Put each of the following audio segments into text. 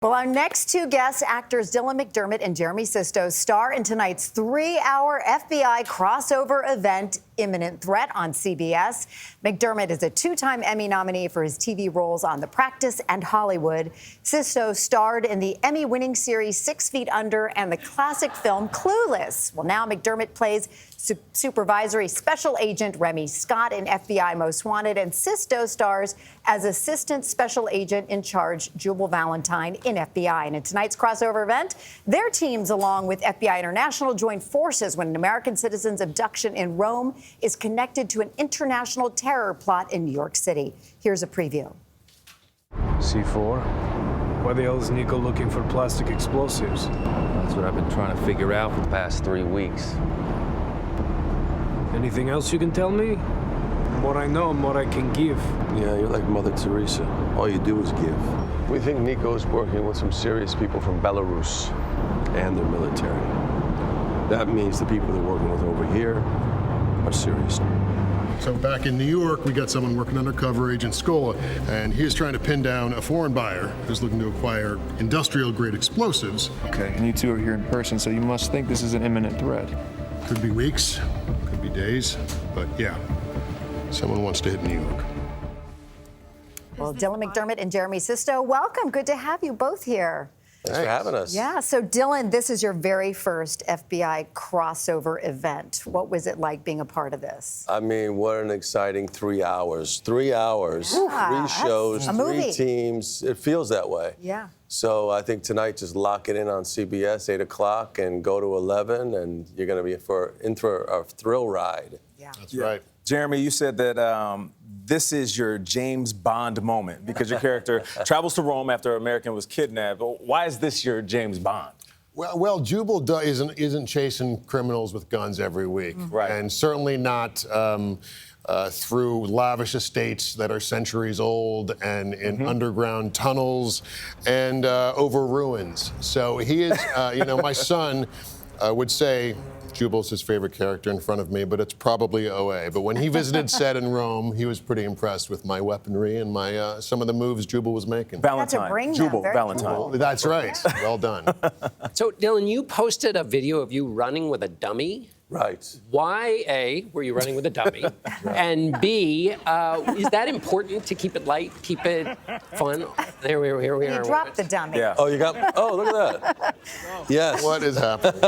Well, our next two guests, actors Dylan McDermott and Jeremy Sisto, star in tonight's 3-hour FBI crossover event, Imminent Threat, on CBS. McDermott is a two-time Emmy nominee for his TV roles on The Practice and Hollywood. Sisto starred in the Emmy-winning series 6 Feet Under and the classic film Clueless. Well, now McDermott plays supervisory special agent Remy Scott in FBI Most Wanted, and Sisto stars as assistant special agent in charge Jubal Valentine in FBI. And in tonight's crossover event, their teams, along with FBI International, join forces when an American citizen's abduction in Rome is connected to an international terror plot in New York City. Here's a preview. C4? Why the hell is Nico looking for plastic explosives? That's what I've been trying to figure out for the past 3 weeks. Anything else you can tell me? The more I know, the more I can give. Yeah, you're like Mother Teresa. All you do is give. We think Nico's working with some serious people from Belarus and their military. That means the people they're working with over here are serious. So back in New York, we got someone working undercover, Agent Scola, and he's trying to pin down a foreign buyer who's looking to acquire industrial-grade explosives. Okay, and you two are here in person, so you must think this is an imminent threat. Could be weeks, could be days, but yeah, someone wants to hit New York. Well, Dylan McDermott and Jeremy Sisto, welcome. Good to have you both here. Thanks for having us. Yeah, so Dylan, this is your very first FBI crossover event. What was it like being a part of this? I mean, what an exciting 3 hours. 3 hours, Yeah, 3 shows, a movie. 3 teams. It feels that way. Yeah. So I think tonight, just lock it in on CBS, 8 o'clock, and go to 11, and you're going to be in for a thrill ride. Yeah. That's right. Jeremy, you said that this is your James Bond moment because your character travels to Rome after an American was kidnapped. Why is this your James Bond? Well, Jubal isn't chasing criminals with guns every week. Right. And certainly not through lavish estates that are centuries old and in underground tunnels and over ruins. So he is, my son would say Jubal's his favorite character in front of me, but it's probably OA. But when he visited set in Rome, he was pretty impressed with my weaponry and my some of the moves Jubal was making. Valentine. to bring them. Jubal, Very Valentine. cool. That's right. Well done. So, Dylan, you posted a video of you running with a dummy. Right. Why, A, were you running with a dummy? And B, is that important to keep it light, keep it fun? Here we are. You dropped the dummy. Yeah. Oh, look at that. Yes. What is happening?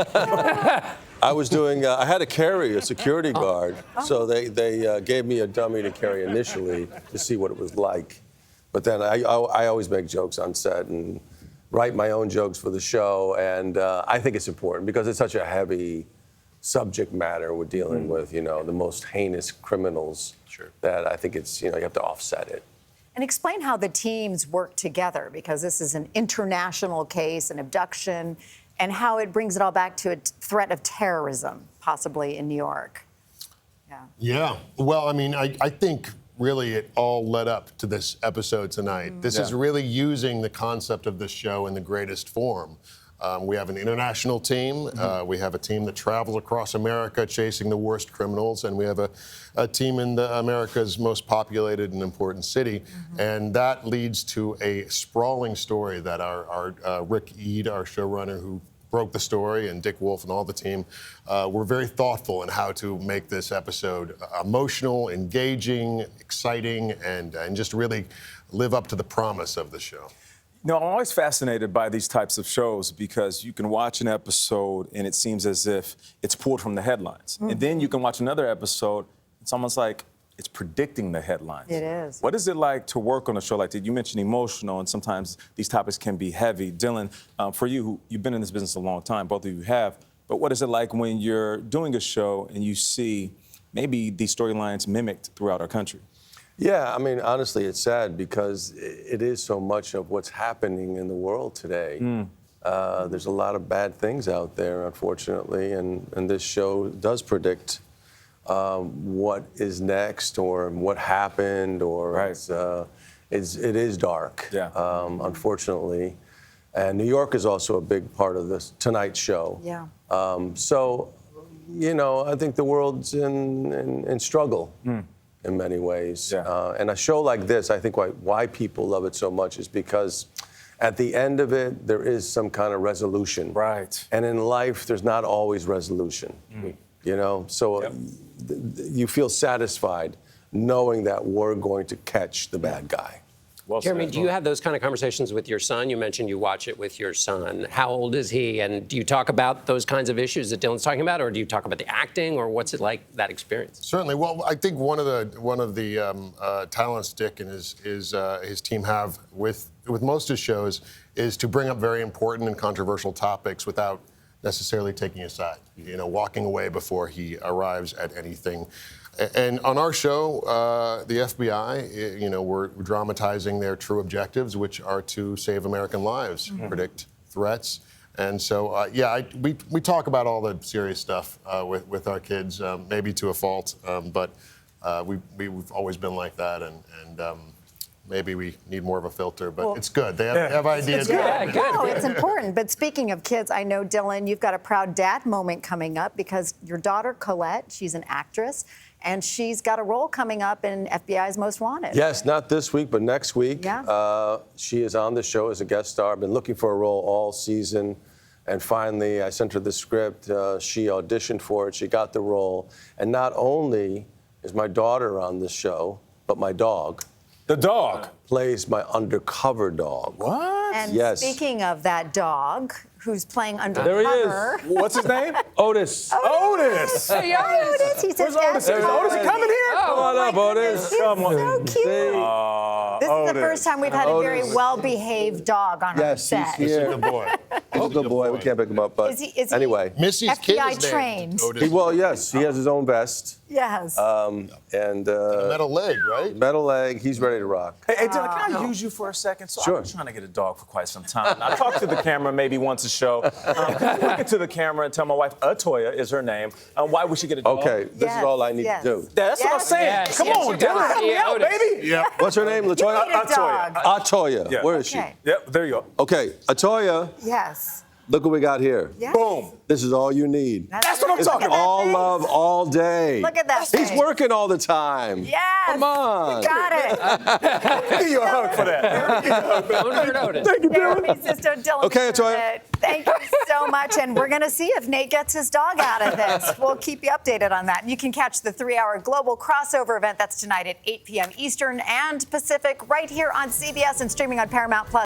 I was doing, I had to carry a security guard, so they gave me a dummy to carry initially to see what it was like. But then I always make jokes on set and write my own jokes for the show, and I think it's important because it's such a heavy subject matter we're dealing with, the most heinous criminals, that I think it's, you have to offset it. And explain how the teams work together, because this is an international case, an abduction, and how it brings it all back to a threat of terrorism, possibly in New York. Yeah. Well, I mean, I think really it all led up to this episode tonight. This is really using the concept of this show in the greatest form. We have an international team. We have a team that travels across America chasing the worst criminals, and we have a team in America's most populated and important city. And that leads to a sprawling story that our Rick Eade, our showrunner, who broke the story, and Dick Wolf and all the team were very thoughtful in how to make this episode emotional, engaging, exciting, and just really live up to the promise of the show. I'm always fascinated by these types of shows because you can watch an episode and it seems as if it's pulled from the headlines. And then you can watch another episode, it's almost like it's predicting the headlines. It is. What is it like to work on a show like that? You mentioned emotional, and sometimes these topics can be heavy. Dylan, for you, you've been in this business a long time, both of you have, but what is it like when you're doing a show and you see maybe these storylines mimicked throughout our country? Yeah, I mean, honestly, it's sad because it is so much of what's happening in the world today. There's a lot of bad things out there, unfortunately, and this show does predict what is next or what happened, or it is dark, unfortunately. And New York is also a big part of this tonight's show. Yeah. So, I think the world's in struggle. In many ways. And a show like this, I think why people love it so much is because at the end of it, there is some kind of resolution. Right. And in life, there's not always resolution. You know, so you feel satisfied knowing that we're going to catch the bad guy. Well Jeremy, said. do you have those kind of conversations with your son? You mentioned you watch it with your son. How old is he? And do you talk about those kinds of issues that Dylan's talking about, or do you talk about the acting, or what's it like, that experience? Certainly. Well, I think one of the talents Dick and his team have with most of his shows is to bring up very important and controversial topics without necessarily taking a side. You know, walking away before he arrives at anything. And on our show, the FBI, you know, we're dramatizing their true objectives, which are to save American lives, predict threats. And so, we talk about all the serious stuff with our kids, maybe to a fault, but we've always been like that, and maybe we need more of a filter, but it's good. They have ideas. No, it's important. But speaking of kids, I know, Dylan, you've got a proud dad moment coming up because your daughter, Colette, she's an actress, and she's got a role coming up in FBI's Most Wanted. Yes, not this week, but next week. Yeah. She is on the show as a guest star. I've been looking for a role all season. And finally, I sent her the script. She auditioned for it. She got the role. And not only is my daughter on the show, but my dog. The dog Plays my undercover dog. What? And Yes. speaking of that dog, who's playing undercover. There he is. What's his name? Otis. Otis. Hey, Otis, he says, Where's Otis? "Yes, Is Otis Otis." coming here? Come on up, Otis. He's Come on. so cute. This is the first time we've had a very Otis. well-behaved dog on our Yes, set. he's here. Good boy. He's a good boy. We can't pick him up, but Is he anyway. Missy's FBI kid is trained? named Otis. Well, yes, he has his own vest Yes. and A metal leg, right? metal leg. He's ready to rock. Hey, Dylan, can I use you for a second? So Sure. I've been trying to get a dog for quite some time. I talk to the camera maybe once a show. Can you look into the camera and tell my wife, Atoya is her name, why we should get a dog? Okay, this Yes, is all I need yes. to do. That's what I'm Yes. saying. Yes, Come yes, on, you got Dylan, it. help me Yeah, out, Otis. baby. Yeah. What's her name? You Latoya? need a dog. Atoya. Yeah. Where is she? Okay. Yep, there you go. Okay, Atoya, Yes. look what we got here. Yes. Boom. This is all you need. That's what I'm It's talking about. all love, all day. Look at that He's face. working all the time. Yes. Come on. Got it. Give you a hug for that. Don't hurt Otis. Jeremy Sisto, Dylan Okay, Atoya. McDermott. Thank you so much. And we're going to see if Nate gets his dog out of this. We'll keep you updated on that. And you can catch the 3-hour global crossover event that's tonight at 8 p.m. Eastern and Pacific right here on CBS and streaming on Paramount+.